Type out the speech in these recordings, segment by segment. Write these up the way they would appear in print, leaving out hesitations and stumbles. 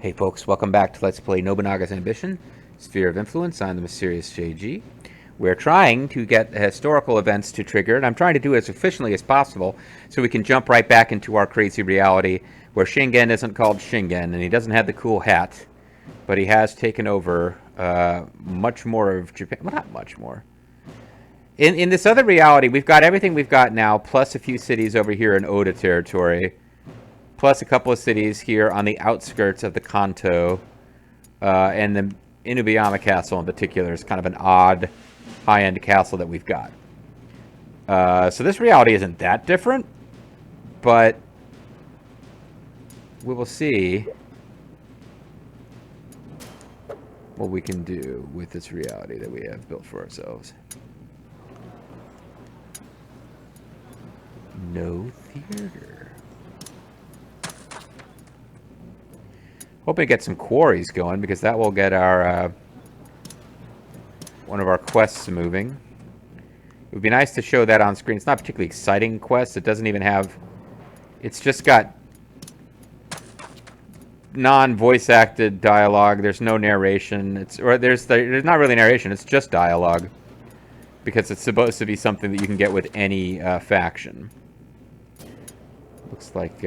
Hey folks, welcome back to Let's Play Nobunaga's Ambition, Sphere of Influence. I'm the Mysterious JG. We're trying to get historical events to trigger, and I'm trying to do it as efficiently as possible so we can jump right back into our crazy reality where Shingen isn't called Shingen, and he doesn't have the cool hat, but he has taken over much more of Japan. Well, not much more. In this other reality, we've got everything we've got now, plus a few cities over here in Oda territory. Plus a couple of cities here on the outskirts of the Kanto, and the Inuyama Castle in particular is kind of an odd high-end castle that we've got. So this reality isn't that different, but we will see what we can do with this reality that we have built for ourselves. No theater. Hoping to get some quarries going, because that will get our one of our quests moving. It would be nice to show that on screen. It's not a particularly exciting quest. It doesn't even have... It's just got non-voice acted dialogue. There's no narration. There's not really narration. It's just dialogue, because it's supposed to be something that you can get with any faction. Looks like...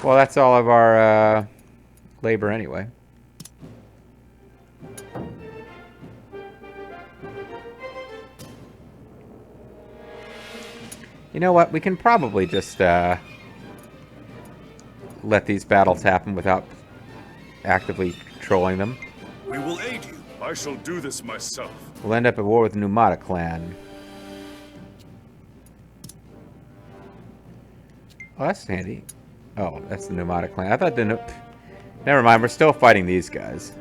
Well, that's all of our labor anyway. You know what? We can probably just let these battles happen without actively controlling them. We will aid you. I shall do this myself. We'll end up at war with the Numata clan. Oh, that's handy. Oh, that's the Numata clan. I thought the... Never mind, we're still fighting these guys.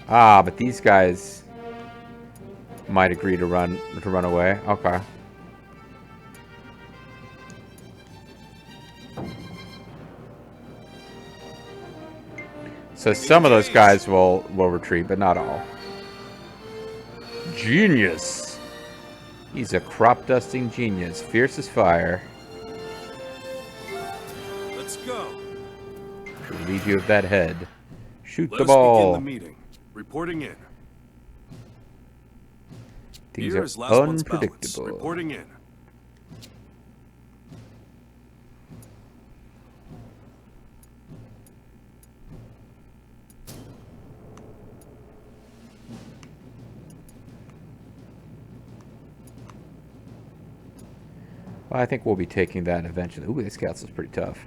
Ah, but these guys might agree to run away. Okay. So some of those guys will retreat, but not all. Genius! He's a crop-dusting genius. Fierce as fire. Go. Relieve you of that head. Shoot the Let ball. us begin the meeting. Reporting in. Things Here are is last month's unpredictable. balance. Reporting in. Well, I think we'll be taking that eventually. Ooh, this castle's pretty tough.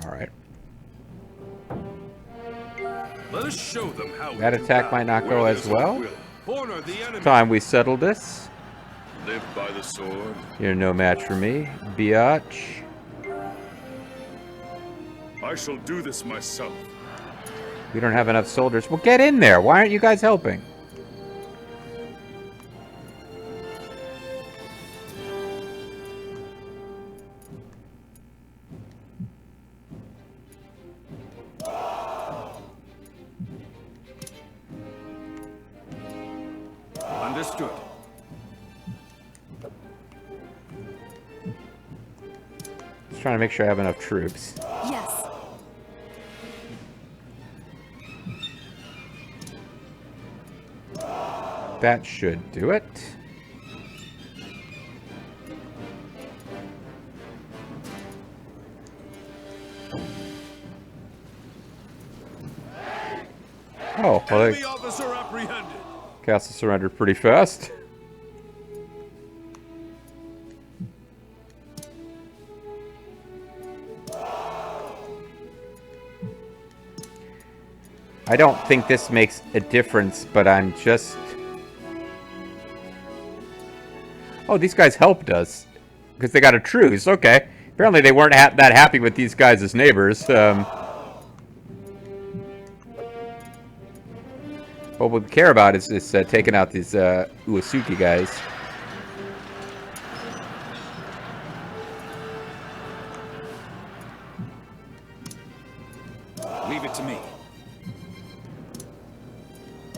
Alright. Let us show them how That attack might not go as well. Time we settled this. Live by the sword. You're no match for me, biatch. I shall do this myself. We don't have enough soldiers. Well, get in there. Why aren't you guys helping? Understood. Just trying to make sure I have enough troops. Yes. That should do it. Oh, well, Enemy officer apprehended. castle surrendered pretty fast. I don't think this makes a difference, but I'm just... Oh, these guys helped us. Because they got a truce. Okay. Apparently they weren't that happy with these guys as neighbors. But What we care about is taking out these Uesugi guys. Leave it to me.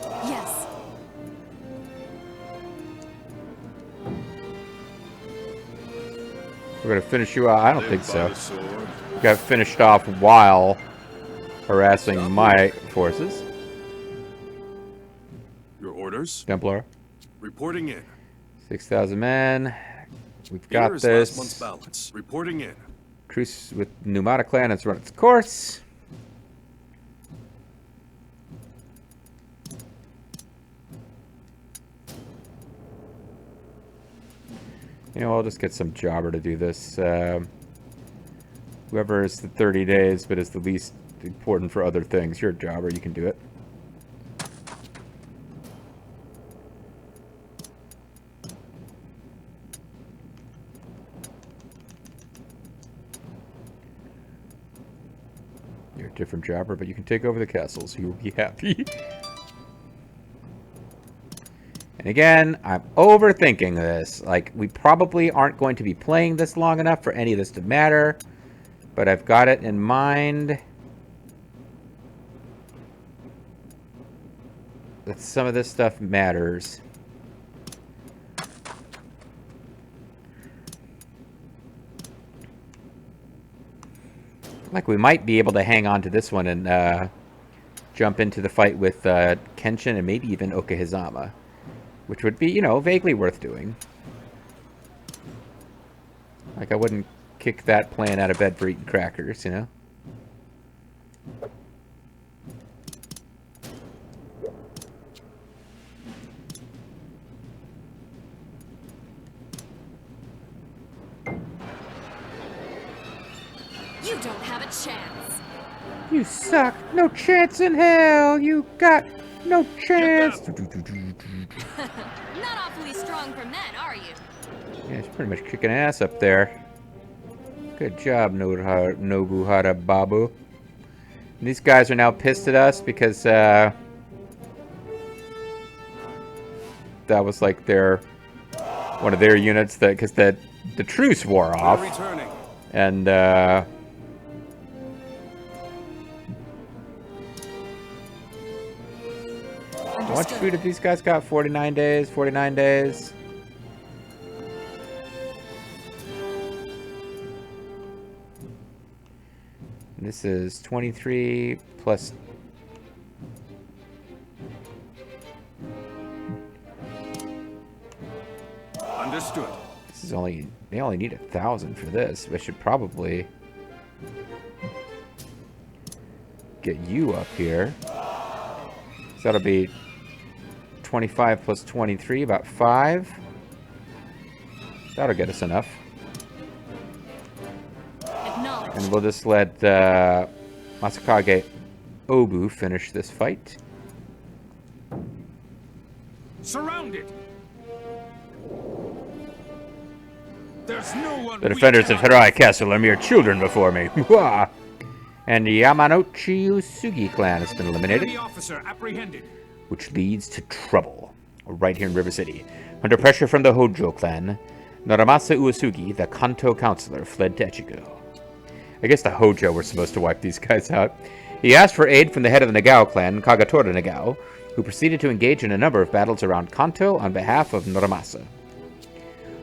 Yes. We're gonna finish you out. I don't think Live by so. the sword. We got finished off while harassing my forces. Your orders? Templar, Reporting in. 6,000 men. We've Here got is this. last month's balance. Reporting in. Truce with Numata clan has run its course. You know, I'll just get some jobber to do this. Whoever is the 30 days, but is the least important for other things. You're a jobber, you can do it. You're a different jobber, but you can take over the castles. You'll be happy. And again, I'm overthinking this. Like, we probably aren't going to be playing this long enough for any of this to matter. But I've got it in mind that some of this stuff matters. Like, we might be able to hang on to this one and jump into the fight with Kenshin and maybe even Okehafuckingzama. Which would be, you know, vaguely worth doing. Like, I wouldn't kick that plan out of bed for eating crackers, you know? You don't have a chance. You suck. No chance in hell. You got no chance. Not awfully strong for men, are you? Yeah, he's pretty much kicking ass up there. Good job, Nobunaga Babu. And these guys are now pissed at us because that was like one of their units that because the truce wore off, Returning. and what shoot if these guys got 49 days? 49 days. This is 23 plus. Understood. This is only. They only need 1,000 for this. I should probably get you up here. So that'll be 25 plus 23, about 5. That'll get us enough. And we'll just let Masakage Obu finish this fight. Surrounded. There's no one. The defenders of Hirai Castle are mere children before me. And the Yamanouchi Usugi clan has been eliminated, Enemy officer apprehended. which leads to trouble right here in River City. Under pressure from the Hojo clan, Noramasa Uesugi, the Kanto counselor, fled to Echigo. I guess the Hojo were supposed to wipe these guys out. He asked for aid from the head of the Nagao clan, Kagatora Nagao, who proceeded to engage in a number of battles around Kanto on behalf of Noramasa.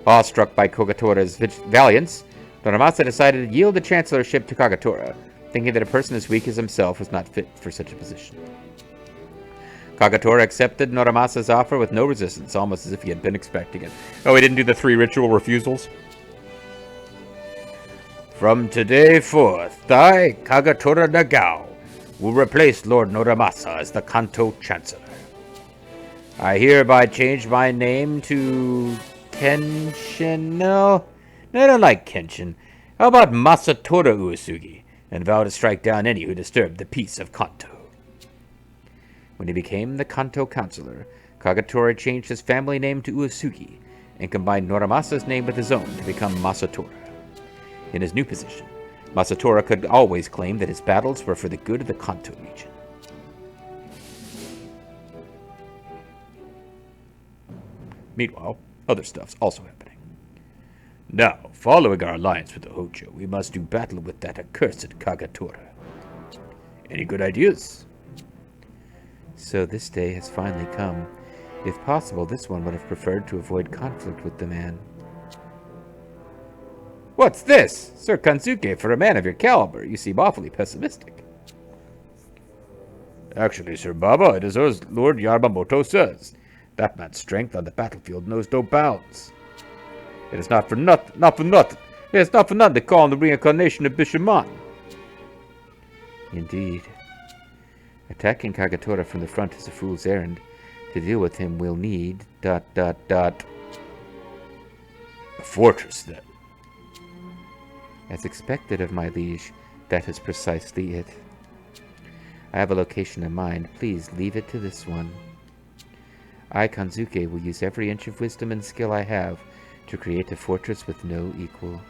Awestruck by Kagatora's valiance, Noramasa decided to yield the chancellorship to Kagatora, thinking that a person as weak as himself was not fit for such a position. Kagatora accepted Noramasa's offer with no resistance, almost as if he had been expecting it. Oh, he didn't do the 3 ritual refusals? From today forth, I, Kagatora Nagao, will replace Lord Noramasa as the Kanto Chancellor. I hereby change my name to Kenshin. No, I don't like Kenshin. How about Masatora Uesugi, and vow to strike down any who disturb the peace of Kanto. When he became the Kanto Counselor, Kagatora changed his family name to Uesugi and combined Noramasa's name with his own to become Masatora. In his new position, Masatora could always claim that his battles were for the good of the Kanto region. Meanwhile, other stuff's also happening. Now, following our alliance with the Hojo, we must do battle with that accursed Kagatora. Any good ideas? So this day has finally come. If possible, this one would have preferred to avoid conflict with the man. What's this? Sir Kanzuke, for a man of your caliber, you seem awfully pessimistic. Actually, Sir Baba, it is as Lord Yamamoto says. That man's strength on the battlefield knows no bounds. It is not for nothing. It is not for nothing they call him the reincarnation of Bishamon. Indeed. Attacking Kagatora from the front is a fool's errand. To deal with him, we'll need... A fortress, then. As expected of my liege, that is precisely it. I have a location in mind. Please leave it to this one. I, Kanzuke, will use every inch of wisdom and skill I have to create a fortress with no equal.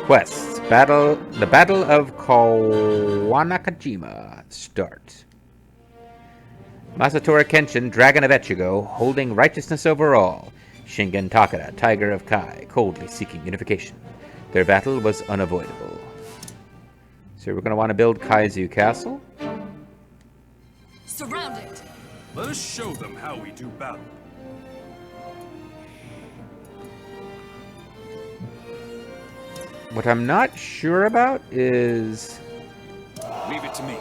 Quests. The Battle of Kawanakajima. Start. Masatora Kenshin, Dragon of Echigo, holding righteousness over all. Shingen Takada, Tiger of Kai, coldly seeking unification. Their battle was unavoidable. So we're going to want to build Kaizu Castle. Surround it. Let us show them how we do battle. What I'm not sure about is Leave it to me.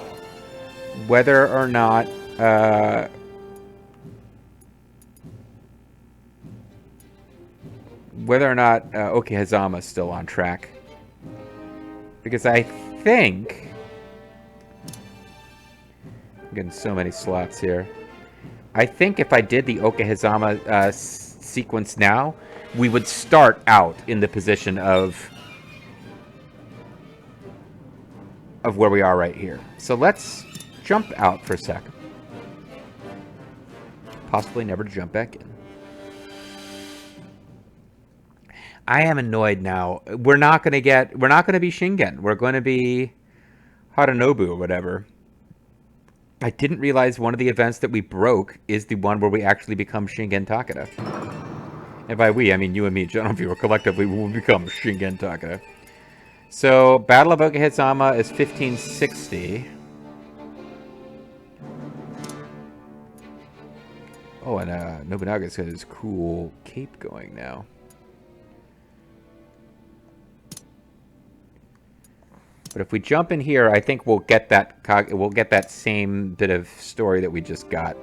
whether or not Okehafuckingzama is still on track. Because I think... I'm getting so many slots here. I think if I did the Okehafuckingzama sequence now, we would start out in the position of where we are right here. So let's jump out for a second. Possibly never to jump back in. I am annoyed now. We're not going to be Shingen. We're going to be Haranobu or whatever. I didn't realize one of the events that we broke is the one where we actually become Shingen Takeda. And by we, I mean you and me, general viewer, collectively we will become Shingen Takeda. So, Battle of Okehafuckingzama is 1560. Oh, and Nobunaga's got his cool cape going now. But if we jump in here, I think we'll get that same bit of story that we just got.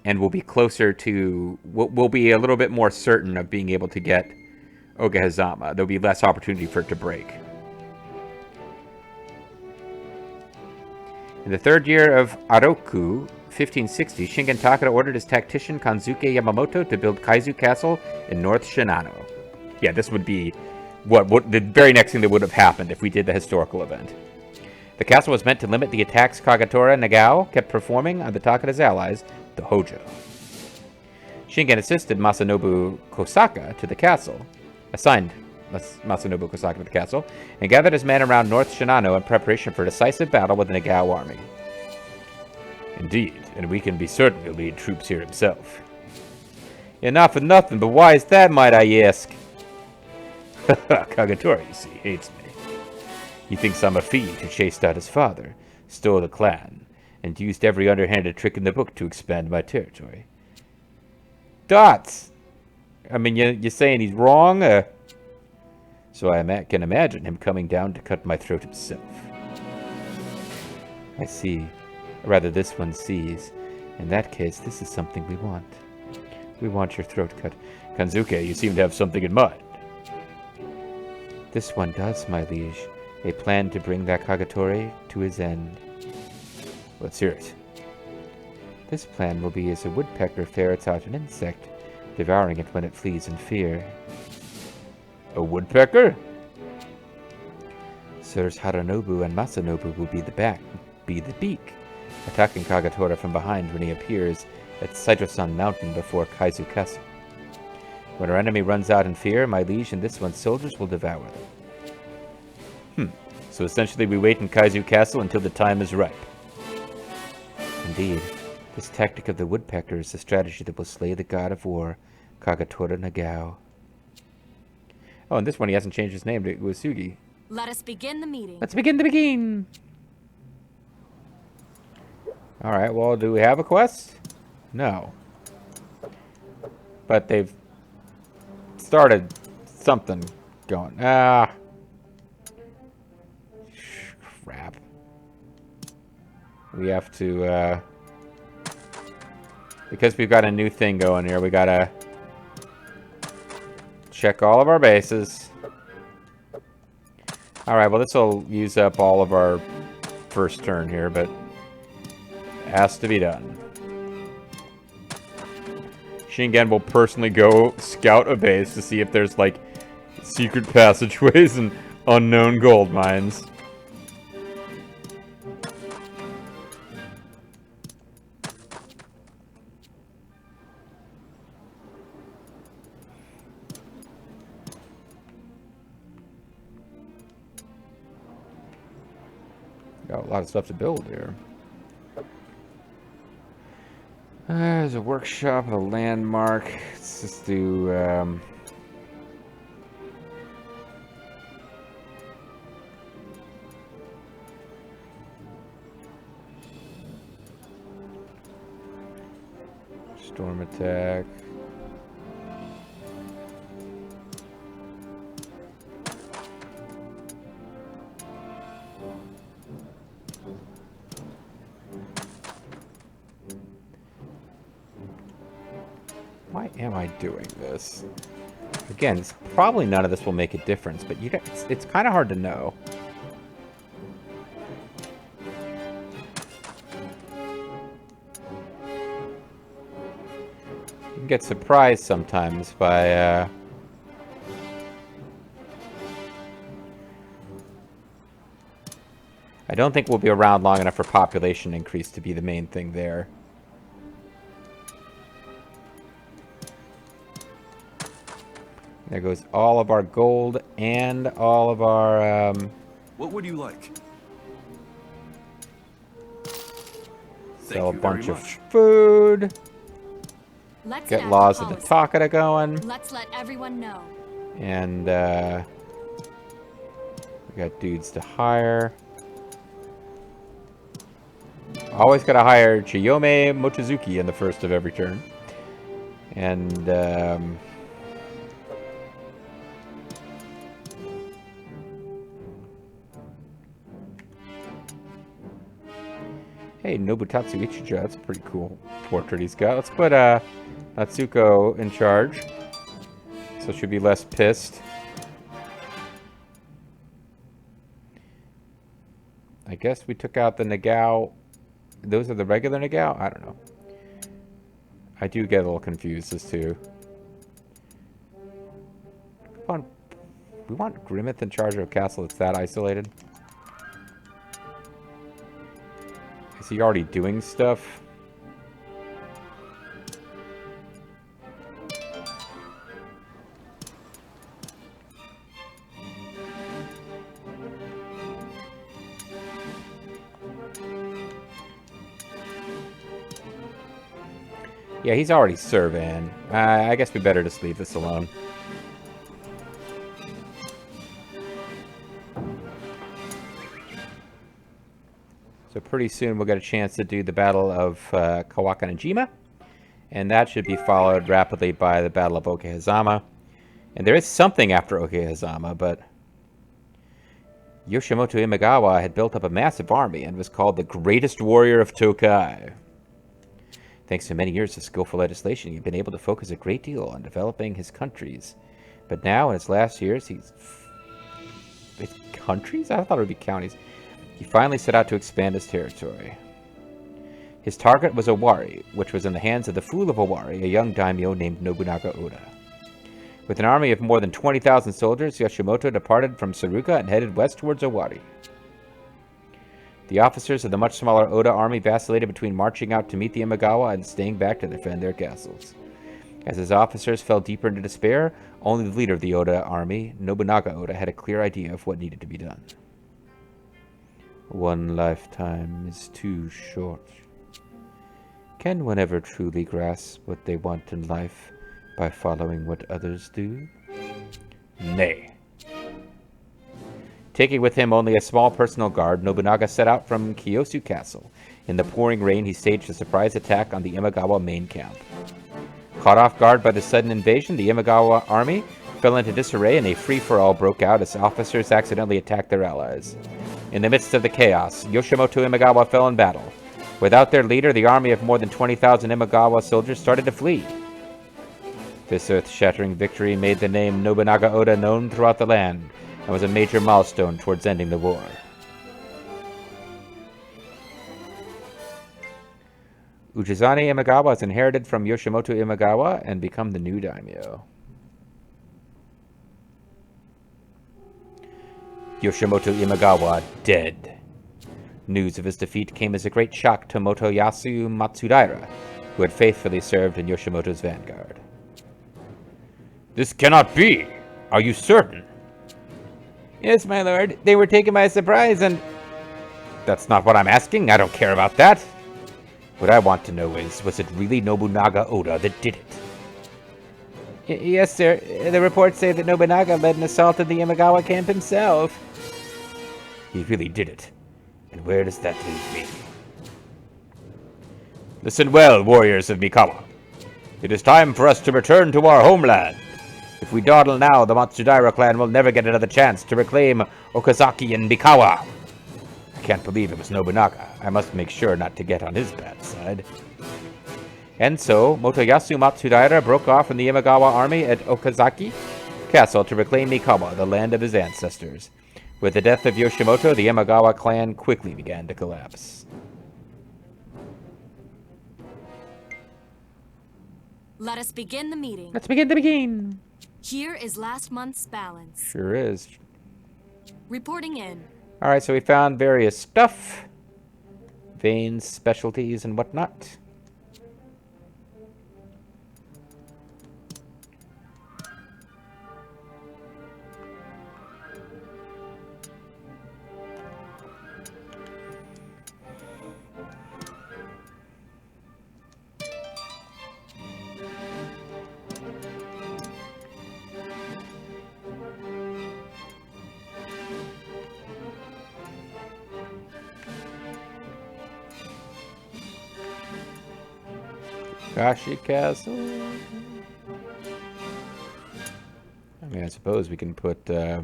And we'll be closer to... We'll be a little bit more certain of being able to get Okehafuckingzama. There'll be less opportunity for it to break. In the third year of Aroku, 1560, Shingen Takeda ordered his tactician Kanzuke Yamamoto to build Kaizu Castle in North Shinano. Yeah, this would be what the very next thing that would have happened if we did the historical event. The castle was meant to limit the attacks Kagatora Nagao kept performing on the Takeda's allies, the Hojo. Shingen assisted Masanobu Kosaka to the castle, and gathered his men around North Shinano in preparation for a decisive battle with the Nagao army. Indeed, and we can be certain he'll lead troops here himself. Yeah, not for nothing, but why is that, might I ask? Kagatora, you see, hates me. He thinks I'm a thief who chased out his father, stole the clan, and used every underhanded trick in the book to expand my territory. Dots! I mean, you're saying he's wrong? So I can imagine him coming down to cut my throat himself. I see. Or rather, this one sees. In that case, this is something we want. We want your throat cut. Kanzuke, you seem to have something in mind. This one does, my liege. A plan to bring that Kagatora to his end. Let's hear it. This plan will be as a woodpecker ferrets out an insect, devouring it when it flees in fear. A woodpecker? Sirs Haranobu and Masanobu will be the beak, attacking Kagatora from behind when he appears at Saito-san Mountain before Kaizu Castle. When our enemy runs out in fear, my liege and this one's soldiers will devour them. So essentially we wait in Kaizu Castle until the time is ripe. Indeed, this tactic of the woodpecker is the strategy that will slay the god of war, Kagatora Nagao. Oh, and this one he hasn't changed his name to Uesugi. Let us begin the meeting. Let's begin the begin! Alright, well, do we have a quest? No. But they've started something going. Ah. Crap. We have to, because we've got a new thing going here, we gotta check all of our bases. Alright, well, this will use up all of our first turn here, but it has to be done. Shingen will personally go scout a base to see if there's, like, secret passageways and unknown gold mines. Got a lot of stuff to build here. There's a workshop, a landmark. Let's just do, storm attack. Why am I doing this? Again, probably none of this will make a difference, but it's kind of hard to know. You can get surprised sometimes by, I don't think we'll be around long enough for population increase to be the main thing there. There goes all of our gold and all of our, What would you like? sell a bunch of food. Let's Get enact laws a of the policy. Takata going. Let's let everyone know. And, we got dudes to hire. Always gotta hire Chiyome Mochizuki in the first of every turn. And, hey, Nobutatsu Ichija, that's a pretty cool portrait he's got. Let's put Natsuko in charge, so she'll be less pissed. I guess we took out the Nagao. Those are the regular Nagao? I don't know. I do get a little confused as to... Come on. We want Grimmeth in charge of a castle that's that isolated. Is he already doing stuff? Yeah, he's already surveying. I guess we better just leave this alone. So pretty soon we'll get a chance to do the Battle of Kawakanajima. And that should be followed rapidly by the Battle of Okehafuckingzama. And there is something after Okehafuckingzama, but... Yoshimoto Imagawa had built up a massive army and was called the greatest warrior of Tokai. Thanks to many years of skillful legislation, he'd been able to focus a great deal on developing his countries. But now, in his last years, It's countries? I thought it would be counties. He finally set out to expand his territory. His target was Owari, which was in the hands of the Fool of Owari, a young daimyo named Nobunaga Oda. With an army of more than 20,000 soldiers, Yoshimoto departed from Saruga and headed west towards Owari. The officers of the much smaller Oda army vacillated between marching out to meet the Imagawa and staying back to defend their castles. As his officers fell deeper into despair, only the leader of the Oda army, Nobunaga Oda, had a clear idea of what needed to be done. One lifetime is too short. Can one ever truly grasp what they want in life by following what others do? Nay. Taking with him only a small personal guard, Nobunaga set out from Kiyosu Castle. In the pouring rain, he staged a surprise attack on the Imagawa main camp. Caught off guard by the sudden invasion, the Imagawa army fell into disarray and a free-for-all broke out as officers accidentally attacked their allies. In the midst of the chaos, Yoshimoto Imagawa fell in battle. Without their leader, the army of more than 20,000 Imagawa soldiers started to flee. This earth-shattering victory made the name Nobunaga Oda known throughout the land, and was a major milestone towards ending the war. Ujizane Imagawa is inherited from Yoshimoto Imagawa and become the new daimyo. Yoshimoto Imagawa dead. News of his defeat came as a great shock to Motoyasu Matsudaira, who had faithfully served in Yoshimoto's vanguard. This cannot be! Are you certain? Yes, my lord. They were taken by surprise and... That's not what I'm asking. I don't care about that. What I want to know is, was it really Nobunaga Oda that did it? Yes, sir. The reports say that Nobunaga led an assault on the Imagawa camp himself. He really did it. And where does that leave me? Listen well, warriors of Mikawa. It is time for us to return to our homeland. If we dawdle now, the Matsudaira clan will never get another chance to reclaim Okazaki and Mikawa. I can't believe it was Nobunaga. I must make sure not to get on his bad side. And so, Motoyasu Matsudaira broke off from the Imagawa army at Okazaki Castle to reclaim Mikawa, the land of his ancestors. With the death of Yoshimoto, the Imagawa clan quickly began to collapse. Let us begin the meeting. Let's begin the beginning. Here is last month's balance. Sure is. Reporting in. Alright, so we found various stuff. Veins, specialties, and whatnot. Kashi Castle. I mean, I suppose we can put as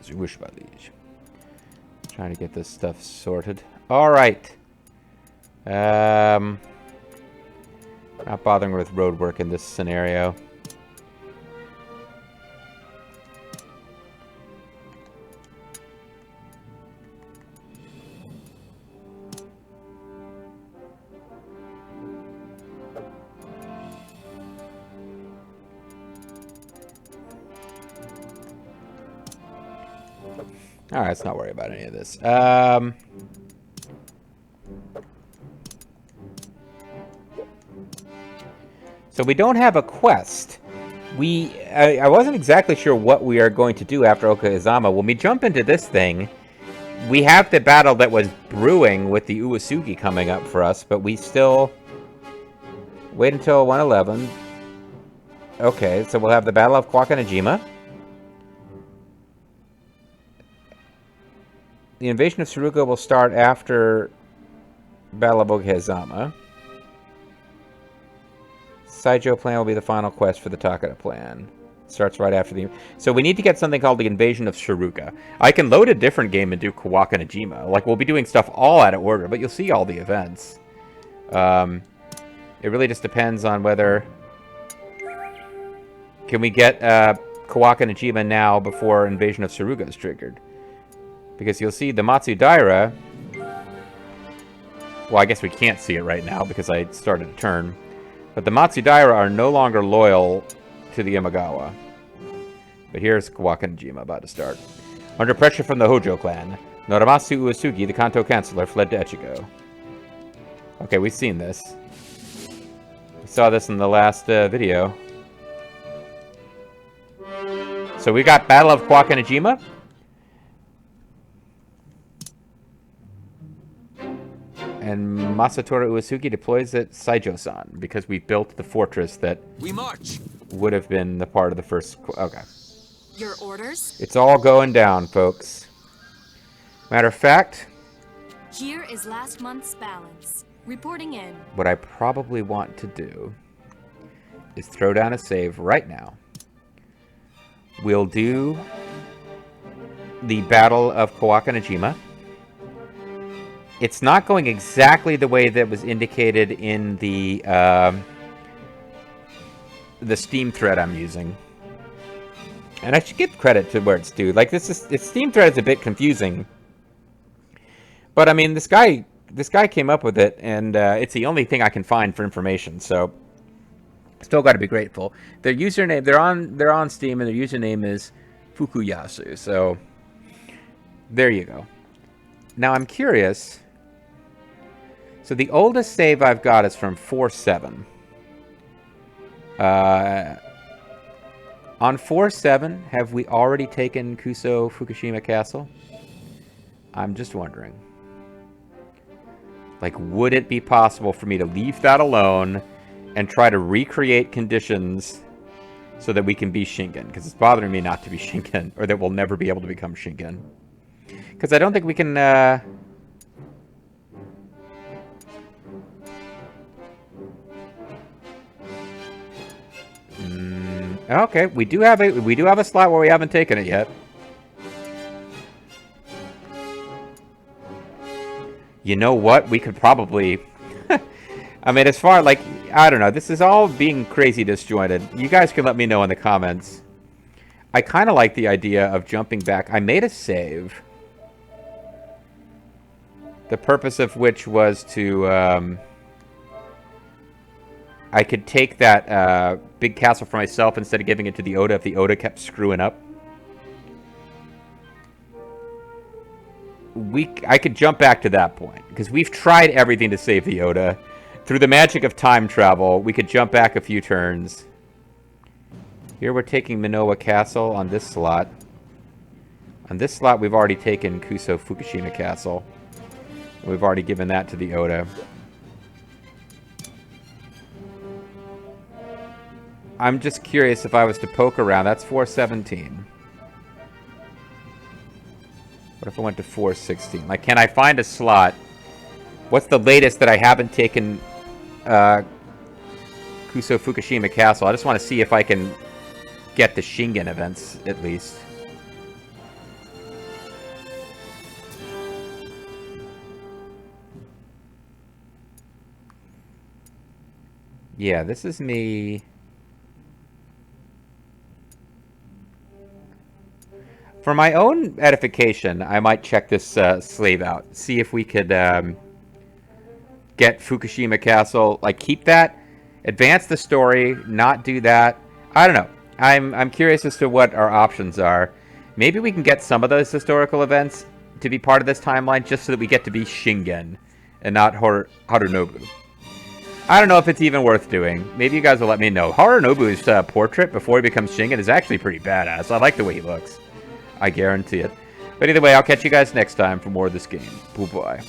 you wish, my liege. Trying to get this stuff sorted. All right. Not bothering with road work in this scenario. Alright, let's not worry about any of this. So we don't have a quest. I wasn't exactly sure what we are going to do after Okehafuckingzama. When we jump into this thing, we have the battle that was brewing with the Uesugi coming up for us, but we still wait until 111. Okay, so we'll have the Battle of Kawakanejima. The invasion of Suruga will start after Battle of Okehafuckingzama. Saijo plan will be the final quest for the Takeda plan. Starts right after the... So we need to get something called the Invasion of Suruga. I can load a different game and do Kawakanejima. Like, we'll be doing stuff all out of order, but you'll see all the events. It really just depends on whether... Can we get Kawakanejima now before Invasion of Suruga is triggered? Because you'll see the Matsudaira... Well, I guess we can't see it right now because I started a turn. But the Matsudaira are no longer loyal to the Imagawa. But here's Kawakanejima about to start. Under pressure from the Hojo clan, Noramasu Uesugi, the Kanto Chancellor, fled to Echigo. Okay, we've seen this. We saw this in the last video. So we got Battle of Okehafuckingzama. And Masatora Uesugi deploys at Saijo-san because we built the fortress that We march. would have been the part of the first... Okay. Your orders? It's all going down, folks. Matter of fact, Here is last month's balance. Reporting in. what I probably want to do is throw down a save right now. We'll do the Battle of Okehafuckingzama. It's not going exactly the way that was indicated in the Steam thread I'm using. And I should give credit to where it's due. Like, this Steam thread is a bit confusing. But I mean, this guy came up with it, and it's the only thing I can find for information. So, still got to be grateful. Their username, they're on Steam, and their username is Fukuyasu. So, there you go. Now I'm curious. So the oldest save I've got is from 4.7. On 4.7, have we already taken Kuso Fukushima Castle? I'm just wondering. Like, would it be possible for me to leave that alone and try to recreate conditions so that we can be Shingen? Because it's bothering me not to be Shingen, or that we'll never be able to become Shingen. Because I don't think we can... Okay, we do have a slot where we haven't taken it yet. You know what? We could probably... I mean, as far, like, I don't know. This is all being crazy disjointed. You guys can let me know in the comments. I kind of like the idea of jumping back. I made a save. The purpose of which was to... I could take that big castle for myself instead of giving it to the Oda if the Oda kept screwing up. I could jump back to that point, because we've tried everything to save the Oda. Through the magic of time travel, we could jump back a few turns. Here we're taking Minowa Castle on this slot. On this slot, we've already taken Kuso Fukushima Castle. We've already given that to the Oda. I'm just curious if I was to poke around. That's 417. What if I went to 416? Like, can I find a slot? What's the latest that I haven't taken Kuso Fukushima Castle? I just want to see if I can get the Shingen events, at least. Yeah, this is me... For my own edification, I might check this slave out. See if we could get Fukushima Castle. Like, keep that, advance the story, not do that. I don't know. I'm curious as to what our options are. Maybe we can get some of those historical events to be part of this timeline just so that we get to be Shingen and not Harunobu. I don't know if it's even worth doing. Maybe you guys will let me know. Harunobu's portrait before he becomes Shingen is actually pretty badass. I like the way he looks. I guarantee it. But either way, I'll catch you guys next time for more of this game. Bye-bye.